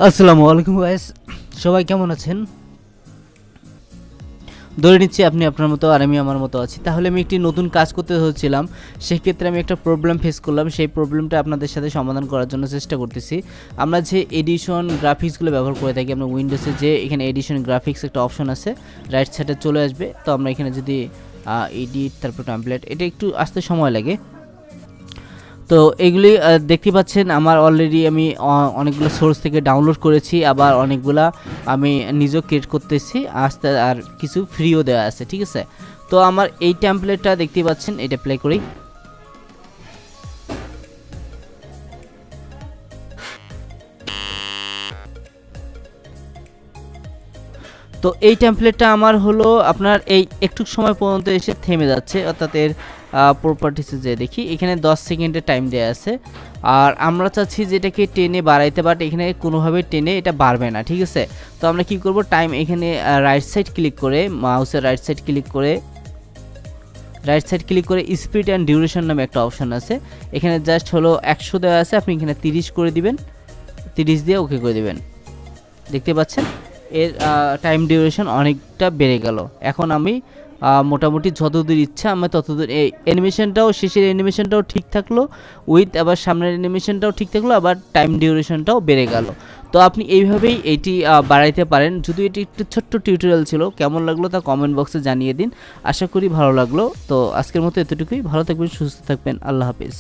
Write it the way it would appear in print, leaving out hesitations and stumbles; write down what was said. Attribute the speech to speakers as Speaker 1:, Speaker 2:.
Speaker 1: আসসালামু আলাইকুম গাইস, সবাই কেমন আছেন? ধরে নিচ্ছি আপনি আপনার মতো আর আমি আমার মতো আছি। তাহলে আমি একটি নতুন কাজ করতে হচ্ছিলাম, সেক্ষেত্রে আমি একটা প্রবলেম ফেস করলাম। সেই প্রবলেমটা আপনাদের সাথে সমাধান করার জন্য চেষ্টা করতেছি। আমরা যে এডিশন গ্রাফিক্সগুলো ব্যবহার করে থাকি, আমরা উইন্ডোজে যে এখানে এডিশন গ্রাফিক্স একটা অপশন আছে, রাইট সাইডে চলে আসবে। তো আমরা এখানে যদি এডিট তারপর টেমপ্লেট, এটা একটু আসতে সময় লাগে। তো এগুলি দেখতে পাচ্ছেন আমার অলরেডি আমি অনেকগুলো সোর্স থেকে ডাউনলোড করেছি, আবার অনেকগুলা আমি নিজেও ক্রিয়েট করতেছি, আস্তে আর কিছু ফ্রিও দেওয়া আছে। ঠিক আছে, তো আমার এই টেমপ্লেটটা দেখতে পাচ্ছেন, এটা প্লে করি। তো এই টেমপ্লেটটা আমার হলো আপনার এই একটু সময় পর্যন্ত এসে থেমে যাচ্ছে, অর্থাৎ এর প্রপার্টিসে যে দেখি এখানে 10 সেকেন্ডের টাইম দেওয়া আছে। আর আমরা চাচ্ছি যেটাকে টেনে বাড়াইতে, বাট এখানে কোনোভাবে টেনে এটা বাড়বে না। ঠিক আছে, তো আমরা কি করব, টাইম এখানে রাইট সাইড ক্লিক করে, মাউসের রাইট সাইড ক্লিক করে স্পিড অ্যান্ড ডিউরেশন নামে একটা অপশন আছে, এখানে জাস্ট হলো 100 দেওয়া আছে, আপনি এখানে 30 করে দিবেন, 30 দিয়ে ওকে করে দিবেন। দেখতে পাচ্ছেন এর টাইম ডিউরেশন অনেকটা বেড়ে গেল। এখন আমি মোটামুটি যতদূর ইচ্ছা আমি ততদূর, এই অ্যানিমেশনটাও, শেষের অ্যানিমেশনটাও ঠিক থাকলো, উইথ আবার সামনের অ্যানিমেশনটাও ঠিক থাকলো, আবার টাইম ডিউরেশনটাও বেড়ে গেল। তো আপনি এইভাবেই এইটি বাড়াইতে পারেন। যদি এটি একটু ছোট্ট টিউটোরিয়াল ছিল, কেমন লাগলো তা কমেন্ট বক্সে জানিয়ে দিন। আশা করি ভালো লাগলো। তো আজকের মতো এতটুকুই, ভালো থাকবেন, সুস্থ থাকবেন, আল্লাহ হাফিজ।